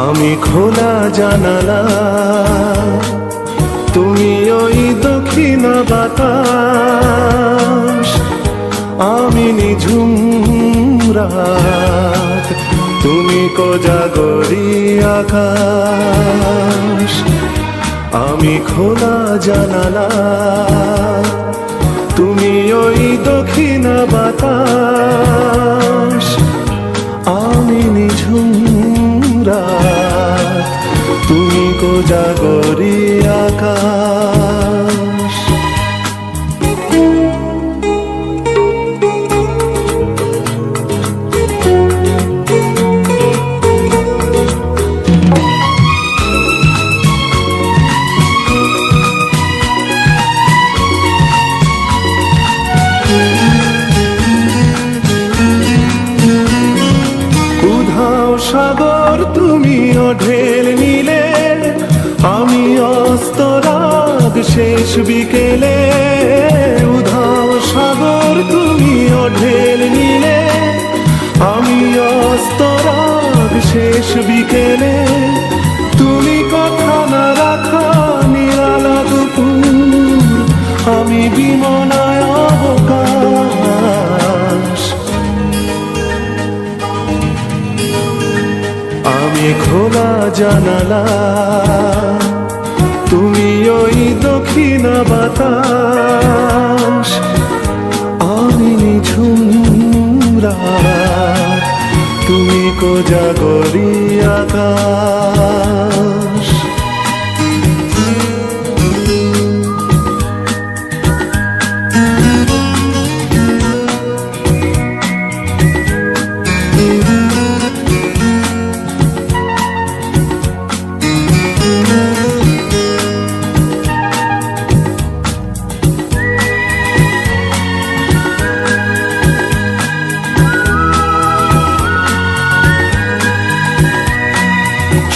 আমি খোলা জানালা, তুমি ওই দক্ষিণা বাতাস, আমি নিঝুম রাত, তুমি কোজাগরি আকাশ। আমি খোলা জানালা, তুমি ওই দক্ষিণা বাতাস, আমি নিঝুম রাত, তুমি কোজাগরি আকাশ। সাগর তুমি ঢেল নিলে, আমি অস্তরাগ শেষ বিকেলে। উধাও সাগর তুমি ঢেল নিলে, আমি অস্তরাগ শেষ বিকেলে। তুমি কথা না রাখা নিরালা দুপুর, আমি বিমনায় অবকাশ। আমি খোলা জানালা, তুমি ওই দক্ষিণা বাতাস, আমি নিঝুম রাত, তুমি কোজাগরি আকাশ।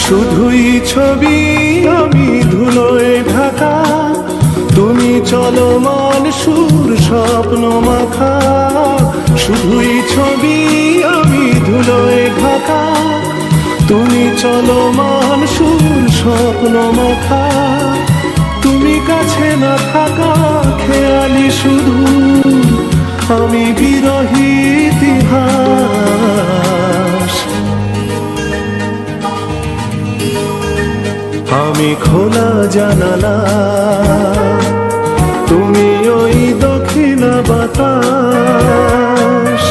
শুধুই ছবি আমি ধুলোয় ঢাকা, তুমি চলমান সুর স্বপ্ন মাখা। শুধুই ছবি আমি ধুলোয় ঢাকা, তুমি চলমান সুর স্বপ্ন মাখা। তুমি কাছে না থাকা খেয়ালি শুধু, আমি বিরহী ইতিহাস। আমি খোলা জানালা, তুমি ওই দক্ষিণা বাতাস,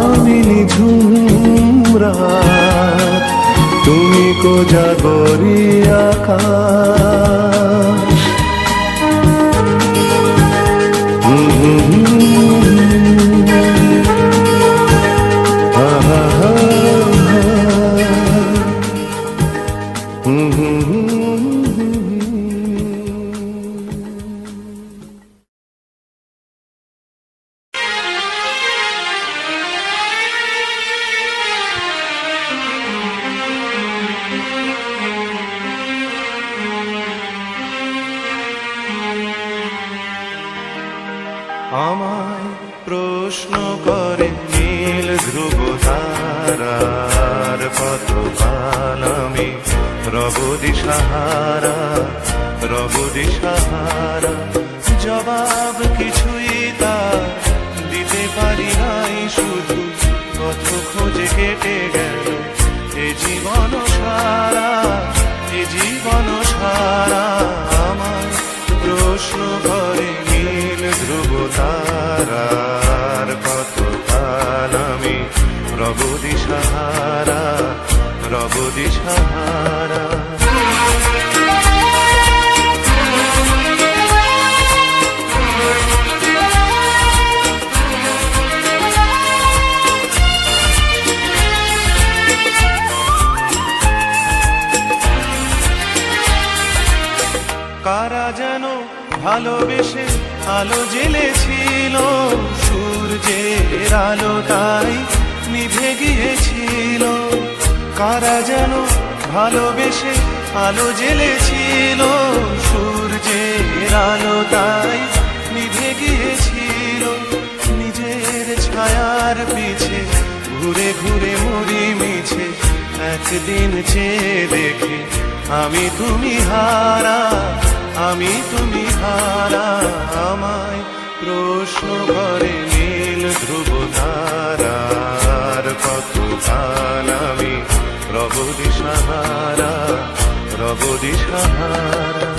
আমি নিঝুম রাত, তুমি কোজাগরি আকাশ। আমায় প্রশ্ন করে নীল ধ্রুব তারার পথকাল, আমি রব দিশাহারা, রব দিশাহারা। জবাব কিছুই তার দিতে পারি নাই, শুধু পথ খোঁজে কেটে গেল এ জীবন সারা, এ জীবন সারা। আমায় প্রশ্ন করে নীল ধ্রুব তারার কতকাল, আমি রব দিশাহারা, রব দিশাহারা। কারা যেন ভালোবেসে আলো জ্বেলেছিল, সূর্যের আলো তাই নিভে গিয়েছিল। কারা যেন ভালোবেসে আলো জ্বেলেছিল, সূর্যের আলো তাই নিভে গিয়েছিল। নিজের ছায়ার পিছে ঘুরে ঘুরে মরি মিছে, একদিন চেয়ে দেখে আমি তুমি হারা, আমি তুমি হারা। আমায় প্রশ্ন করে নীল ধ্রুব তারার, কতকাল আমি রব দিশাহারা, রব দিশাহারা।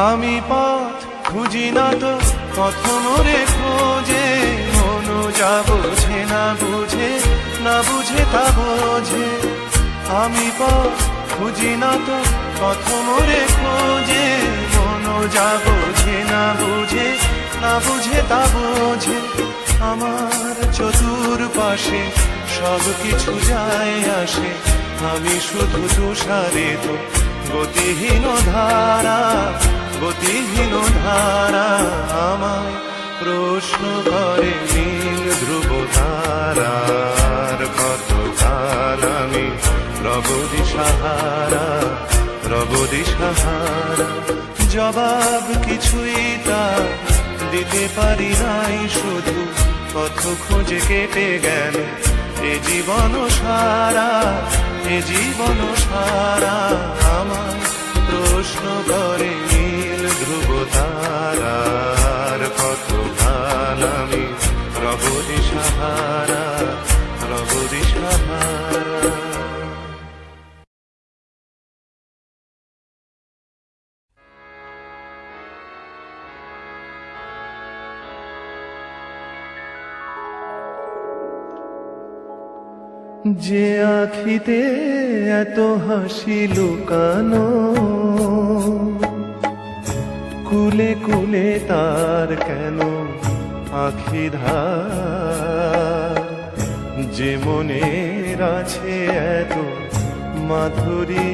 আমি পথ খুঁজি না তো পথ মোরে খোঁজে, মন যা বোঝে না বুঝে, না বুঝে তা বোঝে। আমি পথ খুঁজি না তো পথ মোরে খোঁজে, মন যা বোঝে না বুঝে, না বুঝে তা বোঝে। আমার চতুর্পাশে সব কিছু যায় আসে, আমি শুধু তুষারিত গতিহীন ধারা, গতিহীন ধারা। আমায় প্রশ্ন করে নীল ধ্রুব তারার, কতকাল আমি রব দিশাহারা, রব দিশাহারা। জবাব কিছুই তার দিতে পারি নাই, শুধু পথ খুঁজে কেটে গেল এ জীবন সারা, এ জীবন সারা। আমায় প্রশ্ন করে নীল ধ্রুব তারার, কতকাল আমি রব দিশাহারা, রব দিশাহারা। যে আখিতে এত হাসি লুকানো, কুলে কুলে তার কেন আখি ধার। যে মনের আছে এত মাধুরী,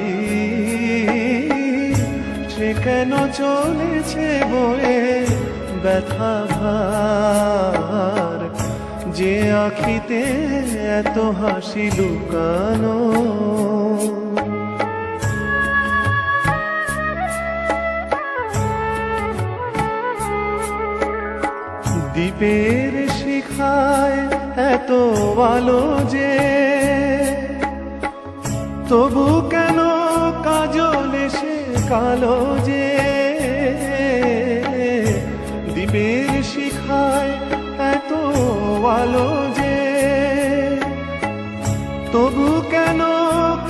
সে কেন চলেছে বয়ে ব্যথা ভার। যে আখিতে এত হাসি লুকানো, দ্বীপের শিখায় এত আলো যে, তবু কেন কাজল এসে কালো যে। দ্বীপের শিখায় এত আলো যে, তবু কেন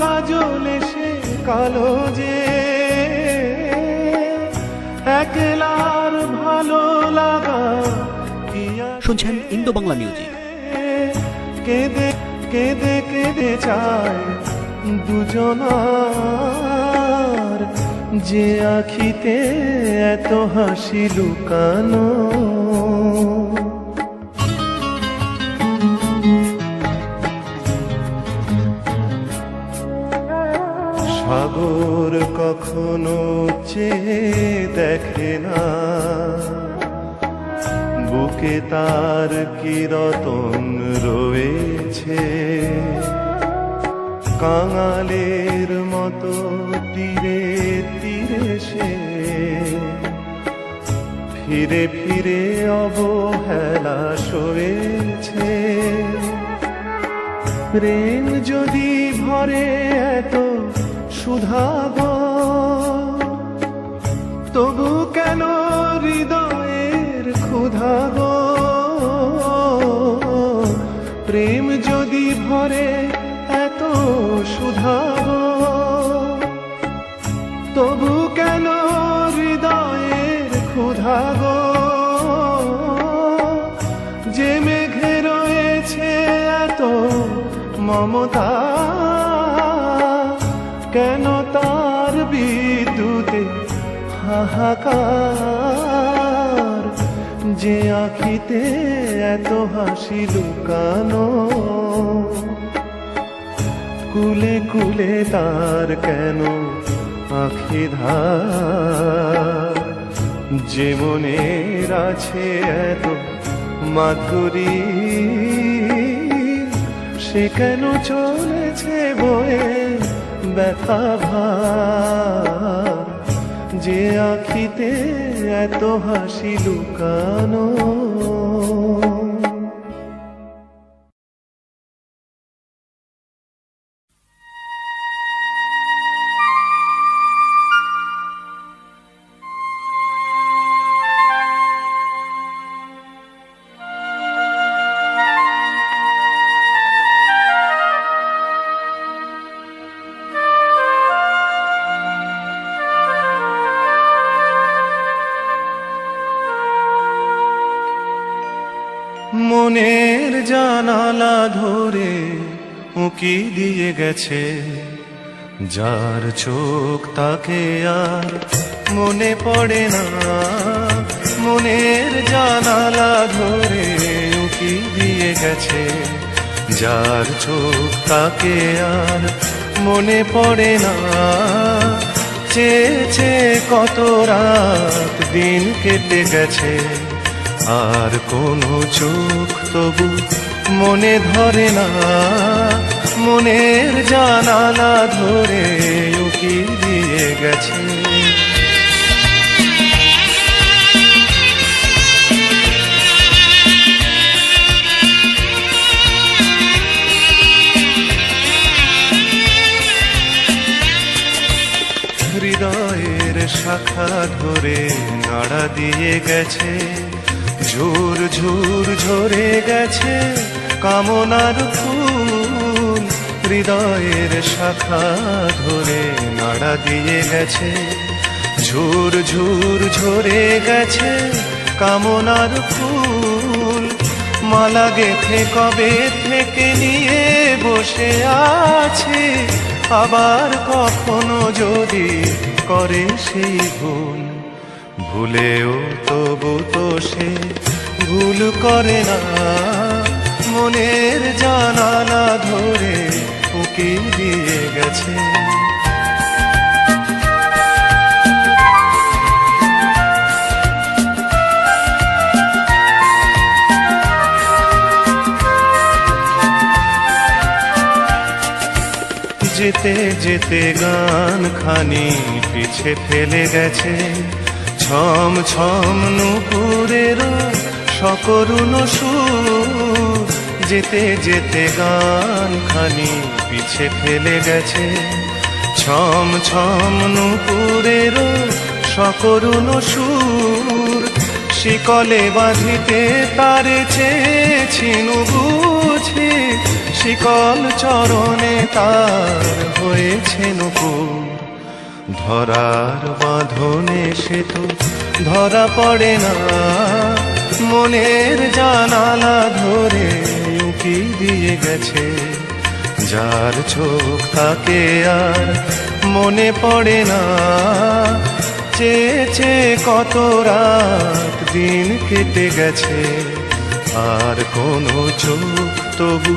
কাজল এসে কালো যে। একলার ভালো লাগা শুনছেন ইন্দো বাংলা মিউজিক। কেঁদে কেঁদে কেঁদে চায় দুজনার, যে আখিতে এত হাসি লুকানো। সাগর কখনো চেয়ে দেখে না, বুকে তার কি রতন রয়েছে। কাঙালের মতো তীরে তীরে সে ফিরে ফিরে অবহেলা সয়েছে। প্রেম যদি ভরে এত সুধাগো, তবু কেন হৃদয়ের ক্ষুধাগো। প্রেম যদি ভরে এত সুধাগো, তবু কেন হৃদয়ের ক্ষুধাগো। যে মেঘে রয়েছে এত মমতা, কেন তার বিদ্যুতে হাহাকার, যে আখিতে এত হাসি লুকানো, কুলে কুলে তার কেন আখি ধার, যে মনের আছে এত মাধুরী, সে কেন চলেছে বয়ে ব্যথা ভার, যে আখিতে এত হাসি লুকানো। মনের জানালা ধরে উঁকি দিয়ে গেছে, যার চোখ তাকে আর মনে পড়ে না। মনের জানালা ধরে উঁকি দিয়ে গেছে, যার চোখ তাকে আর মনে পড়ে না। চেয়েছে কত রাত দিন কেটে গেছে, আর কোনো চোখ তবু মনে ধরে না। মনের জানালা ধরে উঁকি দিয়ে গেছে। হৃদয়ের শাখা ধরে নাড়া দিয়ে গেছে, ঝুর ঝুর ঝরে গেছে কামনার ফুল। হৃদয়ের শাখা ধরে নাড়া দিয়ে গেছে, ঝুর ঝুর ঝরে গেছে কামনার ফুল। মালা গেথে কবে থেকে নিয়ে বসে আছে, আবার কখনো যদি করে সেই ভুল। ভুলেও তবু তো সে ভুল করে না, মনের জানালা ধরে উঁকি দিয়ে গেছে। যেতে যেতে গান খানি পিছে ফেলে গেছে, ছম ছম নুপুরেরও সকরুণ সুর। যেতে যেতে গান খানি পিছে ফেলে গেছে, ছম ছম নুপুরেরও সকরুণ সুর। শিকলে বাঁধিতে তারে চেয়েছিনু বুঝি, শিকল চরণে তার হয়েছে নূপুর। ধরার বাঁধনে সে তো ধরা পড়ে না, মনের জানালা ধরে উঁকি দিয়ে গেছে। যার চোখ তাকে আর মনে পড়ে না, চেয়েছে কত রাত দিন কেটে গেছে, আর কোনো চোখ তবু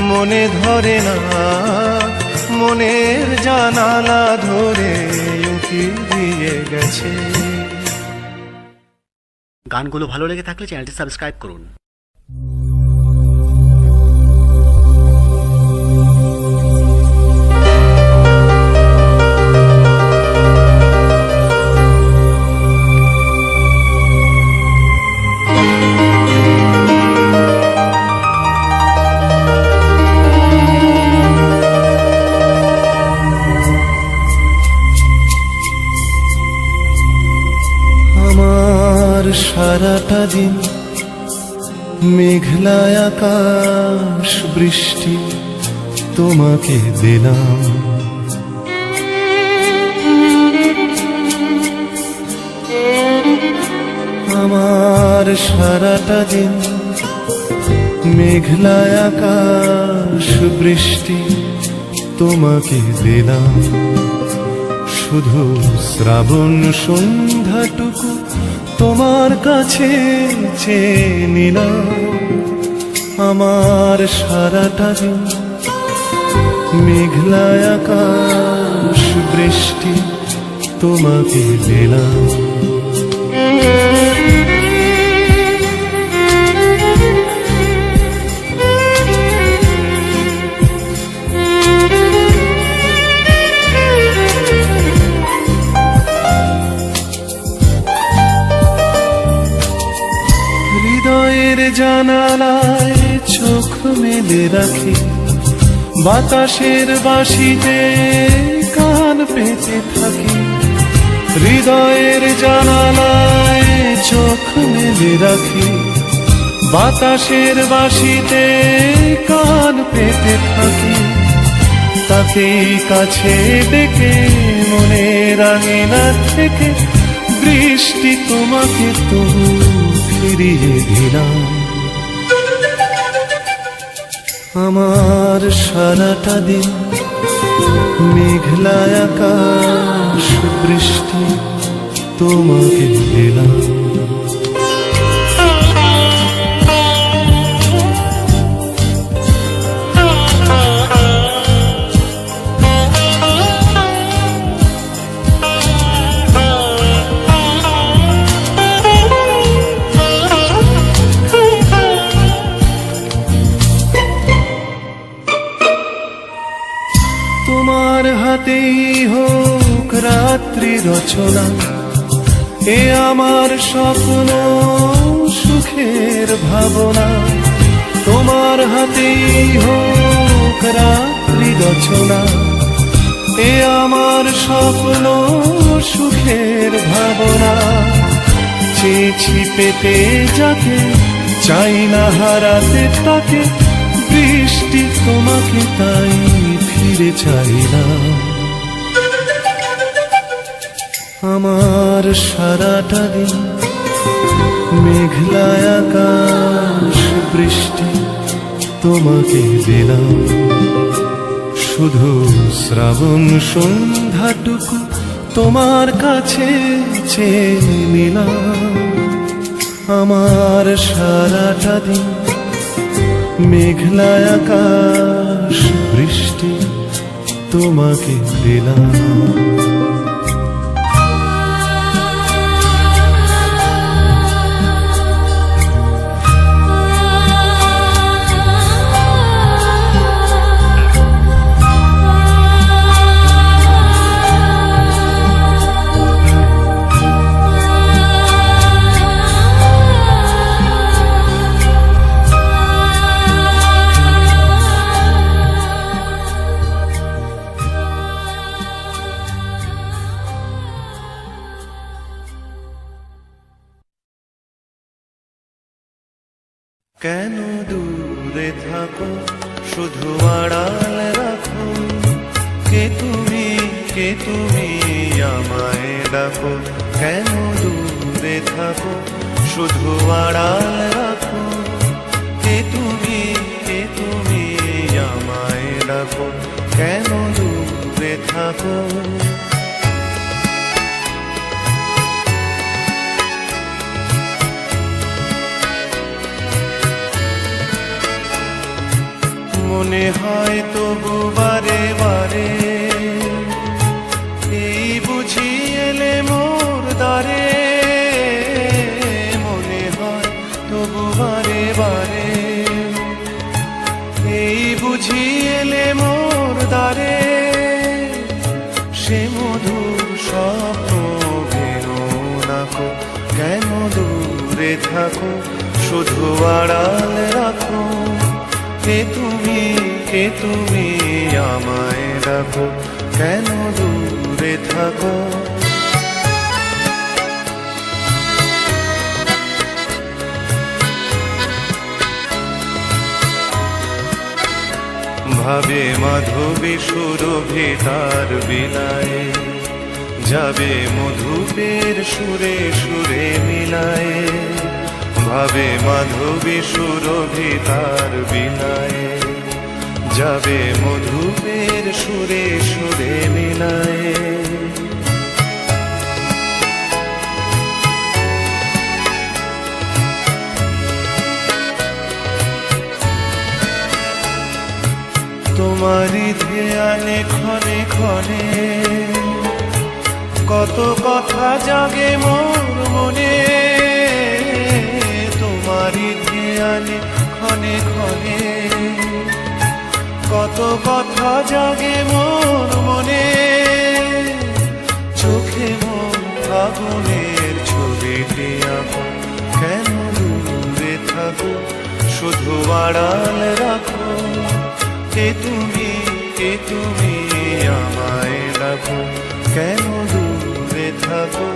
মনে ধরে না। মনের জানালা ধরে উঁকি দিয়ে গেছে। গানগুলো ভালো লেগে থাকলে চ্যানেলটি সাবস্ক্রাইব করুন। সারাটা দিন মেঘলা আকাশ বৃষ্টি তোমাকে দিলাম, আমার সারাটা দিন মেঘলা আকাশ বৃষ্টি তোমাকে দিলাম, শুধু শ্রাবণ সন্ধ্যাটুকু তোমার কাছে চেয়ে নিলাম। আমার সারাটা দিন মেঘলা আকাশ বৃষ্টি তোমাকে দিলাম। হৃদয়ের জানালায় চোখ মেলে রাখি, বাতাসের বাঁশিতে কান পেতে থাকি। হৃদয়ের জানালায় চোখ মেলে রাখি, বাতাসের বাঁশিতে কান পেতে থাকি। তাকেই কাছে ডেকে মনের আঙিনা থেকে বৃষ্টি তোমাকে তবু ফিরিয়ে দিলাম। আমার সারাটা দিন মেঘলা আকাশ বৃষ্টি তোমাকে দিলাম। তোমার হাতেই হোক রাত্রি রচনা, এ আমার স্বপ্ন সুখের ভাবনা। তোমার হাতেই হোক রাত্রি রচনা, এ আমার স্বপ্ন সুখের ভাবনা। চেয়েছি পেতে যাকে, চাই না হারাতে তাকে, বৃষ্টি তোমাকে তাই ফিরে চাইলাম। আমার সারাটা দিন মেঘলা আকাশ বৃষ্টি তোমাকে দিলাম, শুধু শ্রাবণ সন্ধ্যাটুকু তোমার কাছে চেয়ে নিলাম। আমার সারাটা দিন মেঘলা আকাশ বৃষ্টি তোমাকে দিলাম। কেন দূরে থাকো, শুধু আড়াল রাখো, কে তুমি আমায় ডাকো। কেন দূরে থাকো, শুধু আড়াল রাখো, কে তুমি আমায় ডাকো। কেন দূরে থাকো, মনে হয় তবু বারে বারে, এই বুঝি এলে মোর দ্বারে। মনে হয় তবু বারে বারে, এই বুঝি এলে মোর দ্বারে। সে মধুর স্বপ্ন ভেঙো নাকো, কেন দূরে থাকো, শুধু আড়াল রাখো, কে তুমি আমায় ডাকো। কেন দূরে থাকো, ভাবে মাধবী সুরভি তার বিলায়, যাবে মধুপের সুরে সুরে মিলায়। ভাবে মাধবী সুরভি তার বিলায়, যাবে মধুপের সুরে সুরে মিলায়ে। তোমারই ধ্যানে ক্ষণে ক্ষণে কত কথা জাগে মোর মনে। তোমারই ধ্যানে ক্ষণে ক্ষণে কত কথা জাগে মোর মনে। চোখে মন আগুনের ছবিটি আঁকো, কেন দূরে থাকো শুধু আড়াল রাখো। কে তুমি আমায় ডাকো, কেন দূরে থাকো।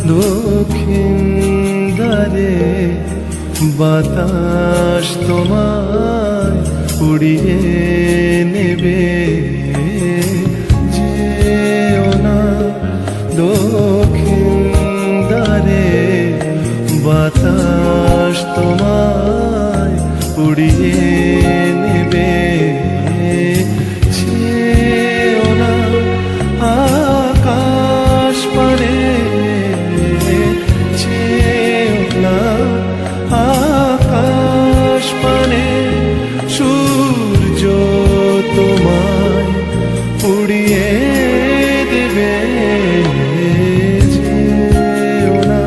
দক্ষিণ দ্বারে বাতাস তোমায় উড়িয়ে নেবে। যেও না দক্ষিণ দ্বারে বাতাস তোমায় উড়িয়ে নেবে। যেও না আকাশ পারে, আকাশ পানে সূর্য তোমায় উড়িয়ে দেবে। যেও না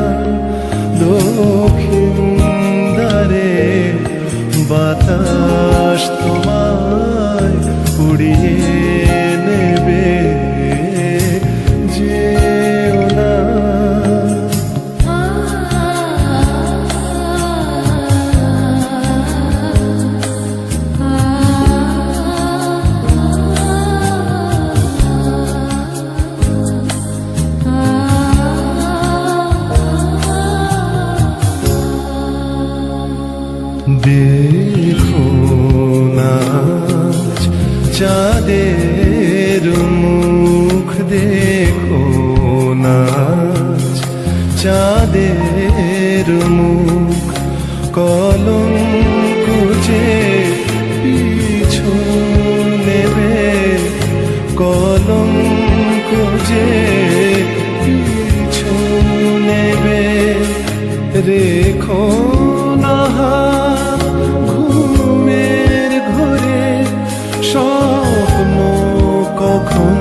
দক্ষিণ দ্বারে বাতাস তোমায় উড়িয়ে নেবে। যেও না দেখো নাচ চাঁদের মুখ, দেখো নাচ চাঁদের মুখ। কলঙ্ক যে পিছু নেবে, কলঙ্ক যে পিছু নেবে। রেখো না ঘুমের ঘরে স্বপ্ন কখন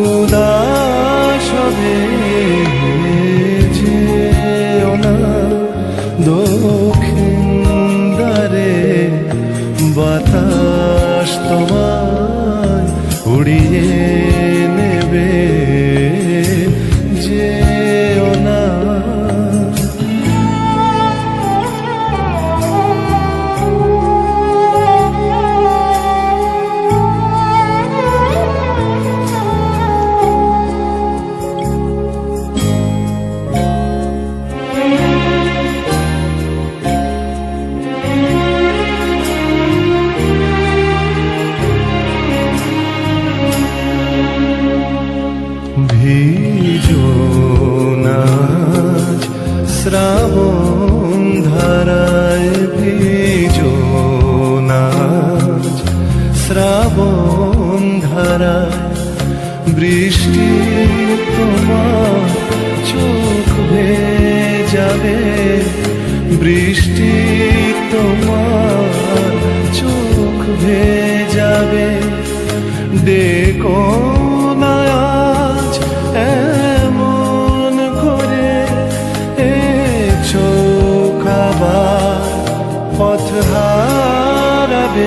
উদাস হবে। যেও না দক্ষিণ দ্বারে বাতাস তোমায় উড়িয়ে নেবে। যেও না শ্রাবণ ধারায় ভিজো নাচ, শ্রাবণ ধারায় বৃষ্টি তোমার চোখ ভেজাবে। বৃষ্টি তোমার চোখ ভেজাবে। ডেকো না আজ এমন করে, চোখ আবার পথ হারাবে।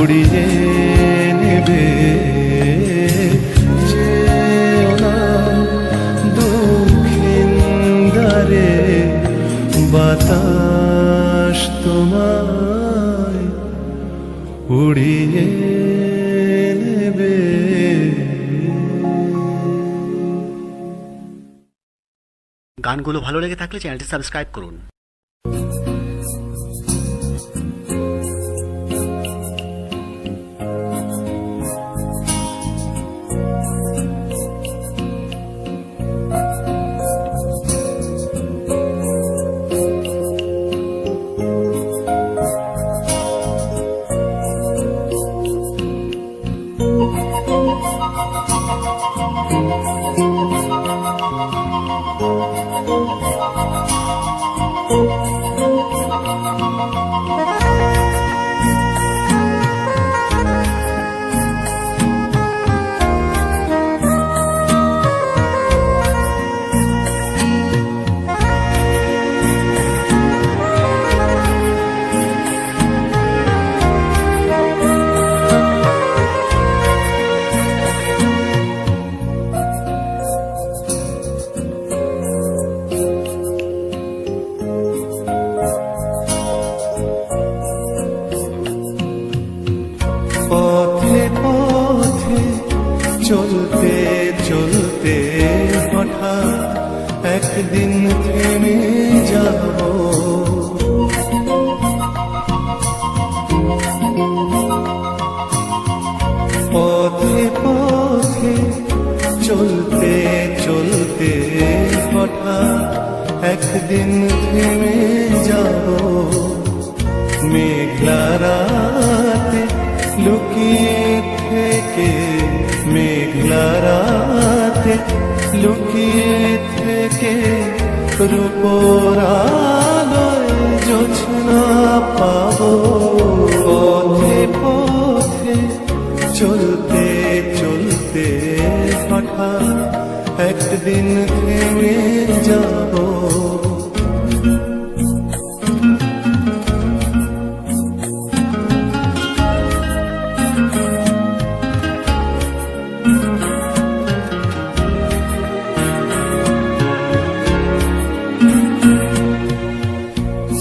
উড়িয়ে নেবে। যেও না দক্ষিণ দ্বারে, বাতাস তোমায় উড়িয়ে নেবে। গানগুলো ভালো লেগে থাকলে চ্যানেলটি সাবস্ক্রাইব করুন। পথে পথে চলতে চলতে হঠাৎ একদিন থেমে যাব। পথে পথে চলতে চলতে হঠাৎ একদিন থেমে যাব। মেঘলা রাতে লুকিয়ে থেকে, মেঘলা রাতে লুকিয়ে থেকে রূপোর আলোয় জোছনা পাবো। পথে পথে চলতে চলতে হঠাৎ একদিন থেমে যাব।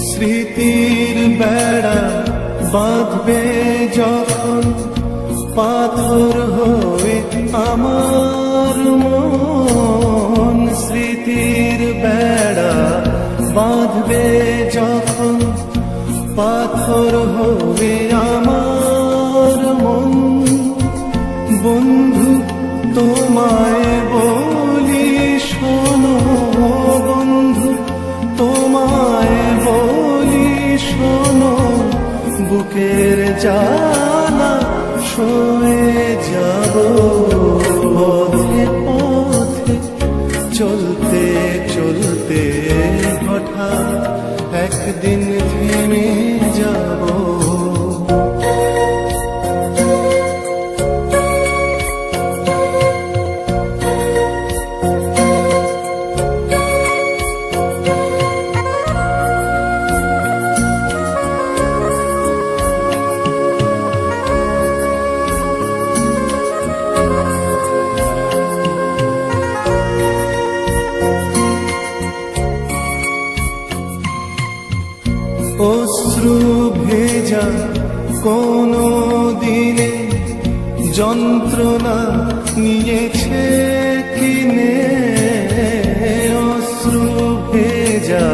স্মৃতির বেড়া বাঁধবে যখন, পাথর হয়ে আমার মন। স্মৃতির বেড়া বাঁধবে যখন, পাথর হবে আমার মন। বন্ধু তোমায় বলি শোনো, বন্ধু তোমায় বলি শোনো, বুকের জ্বালা সয়ে যাব। পথে পথে চলতে চলতে হঠাৎ একদিন থেমে যাব। অশ্রু ভেজা কোনো দিনে যন্ত্রণা নিয়েছে কিনে। অশ্রু ভেজা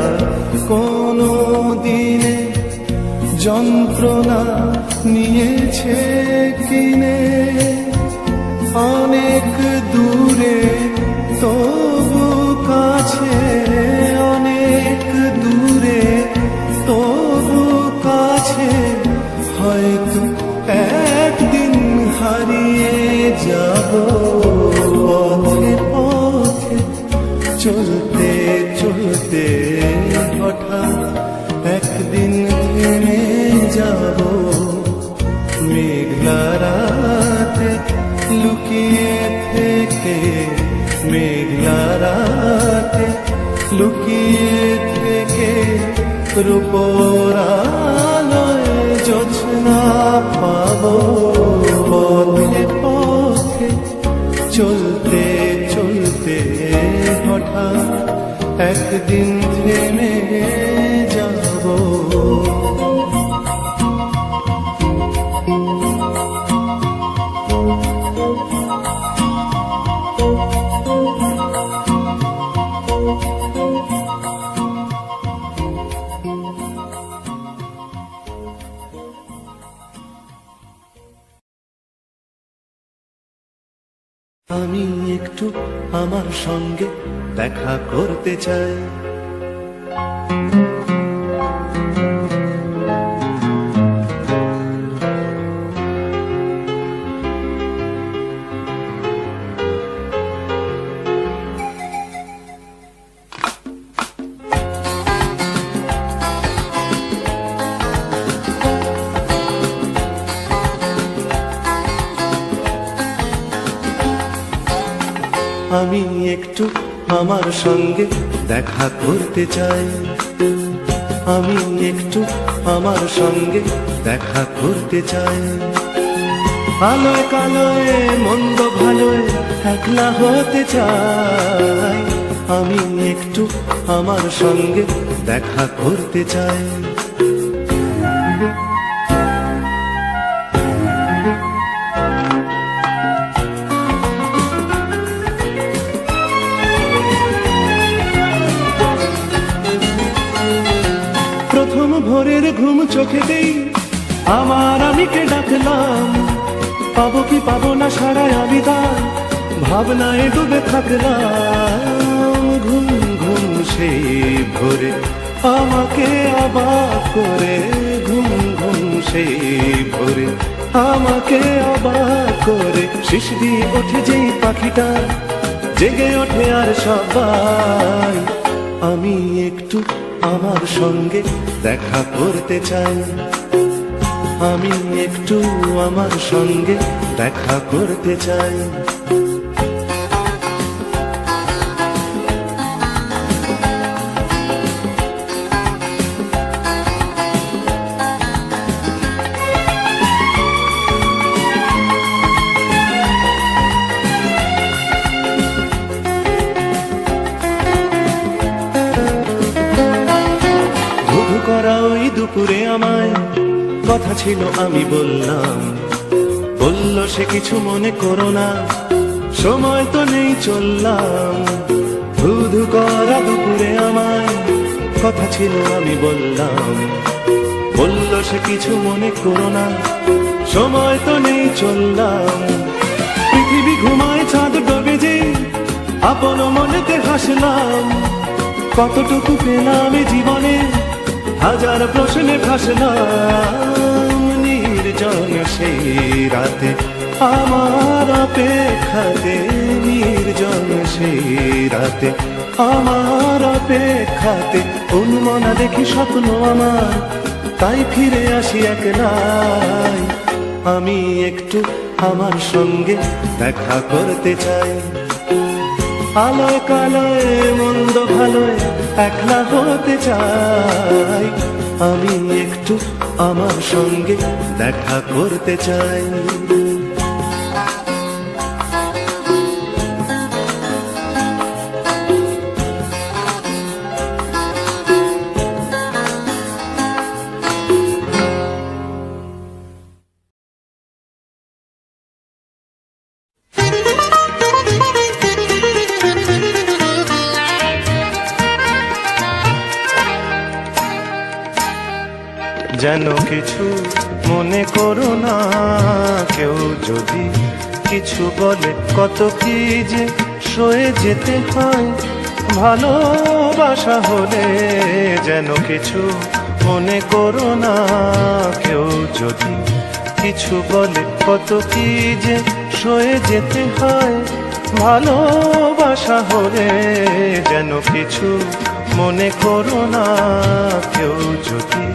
কোনো দিনে যন্ত্রণা নিয়েছে কিনে। অনেক দূরে তবু কাছে, অনেক দূরে তবু কাছে, হয়তো একদিন হারিয়ে যাব। পথে পথে চলতে চলতে হঠাৎ একদিন থেমে যাব। মেঘলা রাতে লুকিয়ে থেকে, মেঘলা রাতে লুকিয়ে থেকে রূপোর আলোয় জোছনা না পাবো পথে পথে চলতে চলতে হঠাৎ একদিন থেমে যাব। আমি একটু আমার সঙ্গে দেখা করতে চাই। আমি একটু আমার সঙ্গে দেখা করতে চাই। আমি একটু আমার সঙ্গে দেখা করতে চাই। আলোয় কালোয় মন্দ ভালোয় একলা হতে চাই। আমি একটু আমার সঙ্গে দেখা করতে চাই। প্রথম ভোরের ঘুম চোখেতেই আমার আমিকে ডাকলাম। পাবো কি পাবো না সারায় আবিদার ভাবনায় ডুবে থাকলাম। ঘুম ঘুম সেই ভোরে আমাকে অবাক করে, ঘুম ঘুম সেই ভোরে আমাকে অবাক করে। শিশ দিয়ে ওঠে যেই পাখিটা জেগে ওঠে আর সবাই। আমি একটু আমার সঙ্গে দেখা করতে চাই। আমি একটু আমার সঙ্গে দেখা করতে চাই। করা ওই দুপুরে আমায় কথা ছিল আমি বললাম। বলল সে কিছু মনে করো না, সময় তো নেই চললাম। ধুধু করা দুপুরে আমায় কথা ছিল আমি বললাম। বলল সে কিছু মনে করো না, সময় তো নেই চললাম। পৃথিবী ঘুমায় চাঁদ ডোবে যে আপন মনেতে হাসলাম। কতটুকু পেলাম জীবনে হাজার প্রশ্নে ভাসলাম। নির্জন সেই রাতে আমার অপেক্ষাতে, নির্জন সেই রাতে আমার অপেক্ষাতে। উন্মনা দেখি স্বপ্ন আমার, তাই ফিরে আসি একলাই। আমি একটু আমার সঙ্গে দেখা করতে চাই। আলোয় কালোয় মন্দ ভালোয় একলা হতে চাই। আমি একটু আমার সঙ্গে দেখা করতে চাই। যেন কিছু মনে করো না, কেউ যদি কিছু বলে কত কি যে সয়ে যেতে হয় ভালোবাসা হলে। যেন কিছু মনে করো না, কেউ যদি কিছু বলে কত কি যে সয়ে যেতে হয় ভালোবাসা হলে। যেন কিছু মনে করো না, কেউ যদি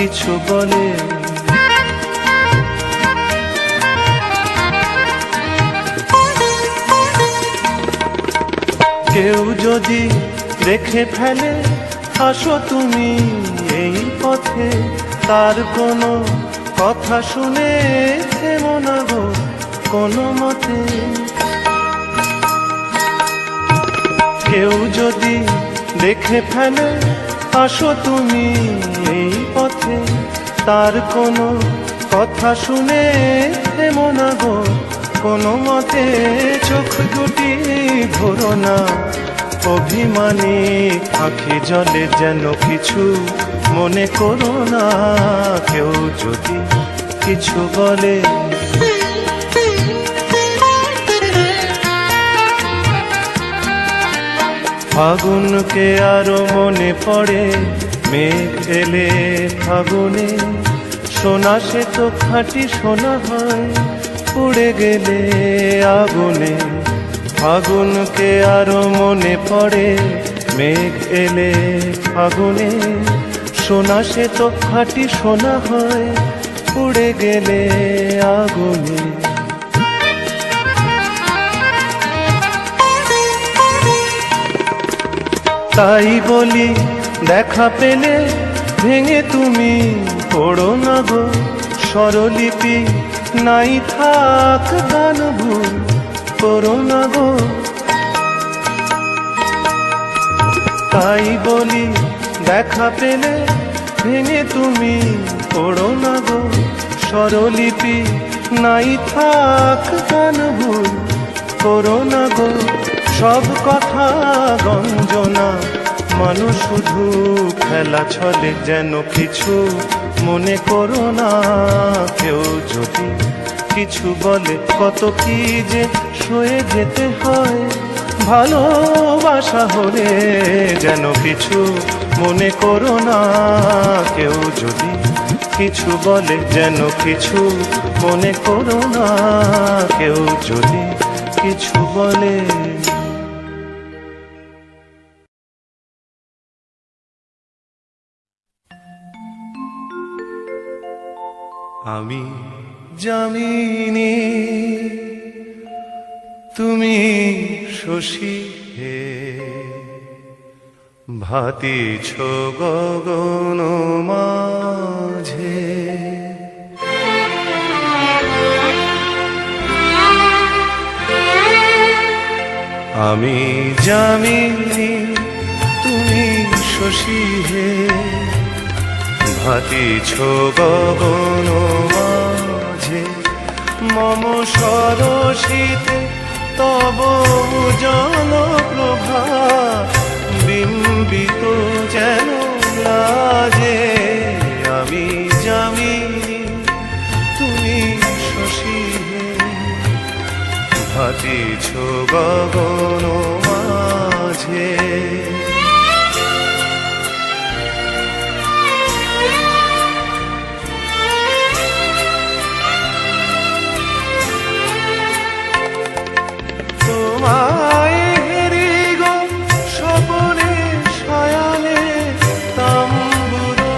কিছু বলে। কেউ যদি রেখে ফেলে আসো তুমি এই পথে, তার কোনো কথা শুনে থেমো না গো কোনো মতে। কেউ যদি দেখে ফেলে আসো তুমি এই পথে, তার কোনো কথা শুনে থেমো না গো কোনো মতে। চোখ দুটি ভরো না অভিমানী আঁখি জলে, যেন কিছু মনে করো না কেউ যদি কিছু বলে। ফাগুনকে আরো মনে পড়ে, মেঘ এলে ফাগুনে, সোনা সে তো খাঁটি সোনা হয় উড়ে গেলে আগুনে। ফাগুনকে আরো মনে পড়ে, মেঘ এলে ফাগুনে, সোনা সে তো খাঁটি সোনা হয় উড়ে গেলে আগুনে। তাই বলি দেখা পেলে ভেঙে তুমি পড়ো না গো স্বরলিপি, নাই থাক গান ভুল করো না গো। তাই বলি দেখা পেলে ভেঙে তুমি পড়ো না গো স্বরলিপি, নাই থাক গান ভুল করো না গো। সব কথা গঞ্জনা মানুষ শুধু খেলা ছলে, যেন কিছু মনে করো না কেউ যদি কিছু বলে। কত কি যে সয়ে যেতে হয় ভালোবাসা হলে, যেন কিছু মনে করো না কেউ যদি কিছু বলে। যেন কিছু মনে করো না কেউ যদি কিছু বলে। আমি যামিনী তুমি শশী হে, ভাতিছ গগন মাঝে। আমি যামিনী তুমি শশী হে, ভাতিছ গগন মাঝে। মম সরসিতে তব উজ্জ্বল প্রভা, বিম্বিত যেন লাজে। আমি যামিনী তুমি শশী হে, ভাতিছ গগন মাঝে। তোমায় হেরি গো স্বপনে শয়ানে, তাম্বুরো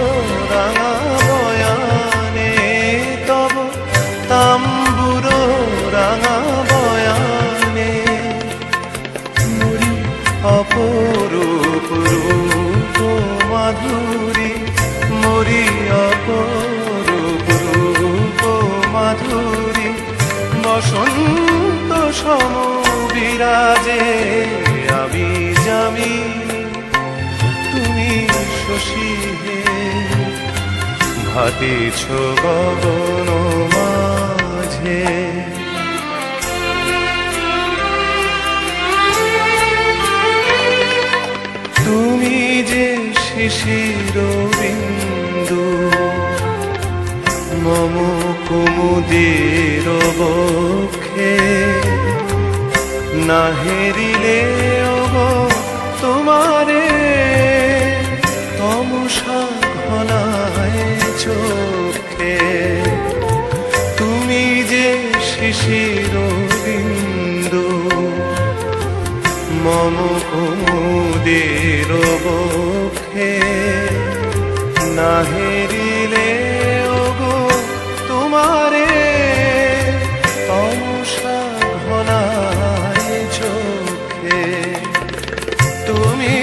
রাঙা বয়ানে, তব তাম্বুরো রাঙা বয়ানে। মুড়ি অপরূপ রূপ মাধুরী, মুড়ি অপরূপ রূপ মাধুরী, বসন্ত সম বিরাজে। আমি যামিনী তুমি শশী হে, ভাতিছ গগন মাঝে। তুমি যে শিশির বিন্দু মম কুমুদের বক্ষে, না হেরিলে ওগো তোমারে তমসা ঘনায় চোখে। তুমি যে শিশির বিন্দু মম কুমুদের বক্ষে, না হেরিলে ওগো তোমারে তমসা ঘনায় চোখে। তুমি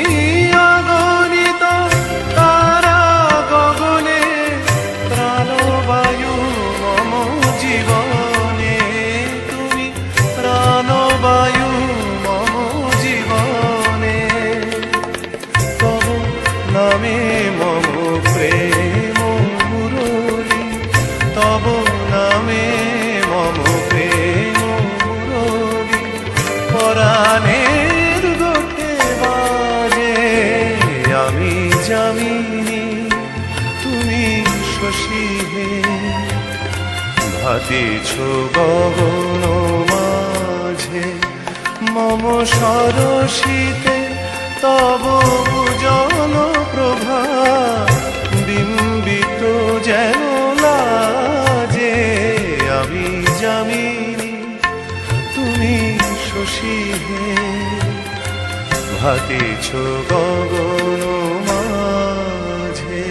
অগণিত তারা গগনে প্রাণবায়ু গানের গোটে বাজে আমি যামিনী তুমি শশী হে ভাতিছ গগন মাঝে মম সরসিতে তব ভুজন প্রভা বিম্বিত যেন লাজে আমি যামিনী তুমি শশী হে ভাতিছ গগন মাঝে।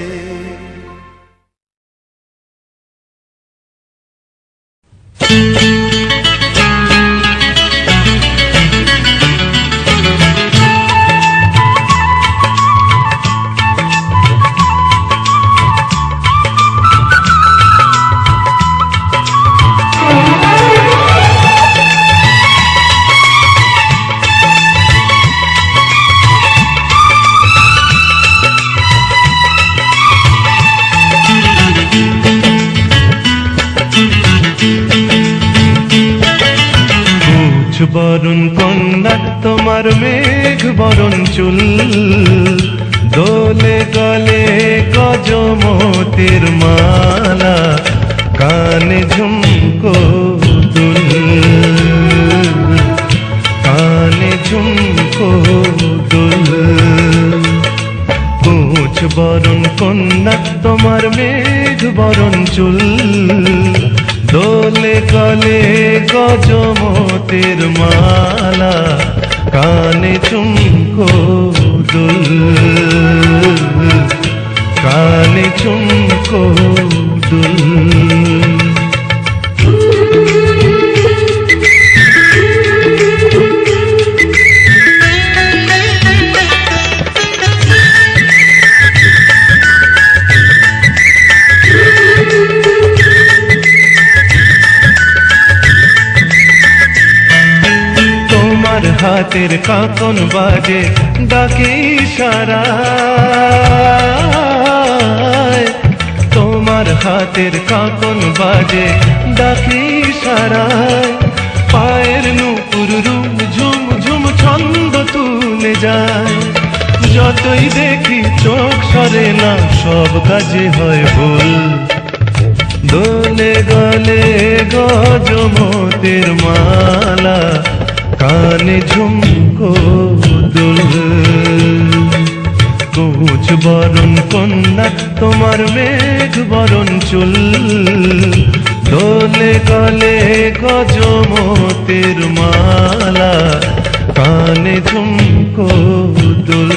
বরণ কন্যা তোমার মেঘ বরণ চুল দোলে গলে গজমতির মালা কানে ঝুমকো দুল কানে ঝুমকো দুল কুচ বরণ কন্যা তোমার মেঘ বরণ চুল দোলে গলে গজমতির মালা কানে ঝুমকো দুল কানে ঝুমকো দুল। হাতের কাঁকন বাজে ডাকে ইশারায় তোমার হাতের কাঁকন বাজে ডাকে ইশারায় পায়ের নূপুর রুম ঝুম ঝুম ছন্দ তুলে যায় যতই দেখি চোখ সরে না সব কাজে হয় ভুল দোলে গলে গজমতির মালা কানে ঝুমকো দুল কুচ বরণ কন্যা তোমার মেঘ বরণ চুল দোলে গলে গজমতির মালা কানে ঝুমকো দুল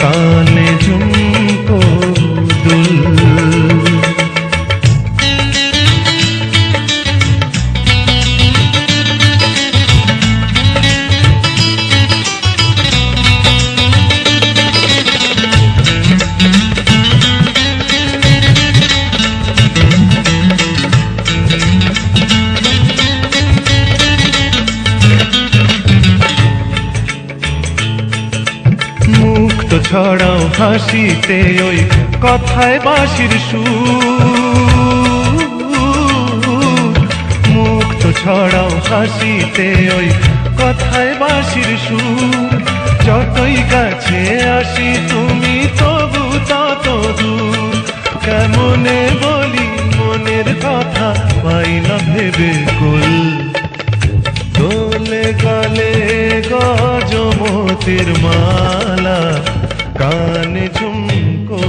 কানে ঝুমকো দুল। ছড়াও হাসিতে ওই কথায় বাঁশির সুর মুক্ত ছড়াও হাসিতে ওই কথায় বাঁশির সুর যতই কাছে আসি তুমি তবু তত দূর কেমনে বলি মনের কথা পাই না ভেবে কুল দোলে গলে গজমতির মালা কানে ঝুমকো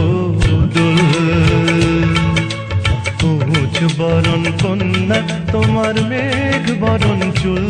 দুল কুচ বরণ কন্যা তোমার মেঘ বরণ চুল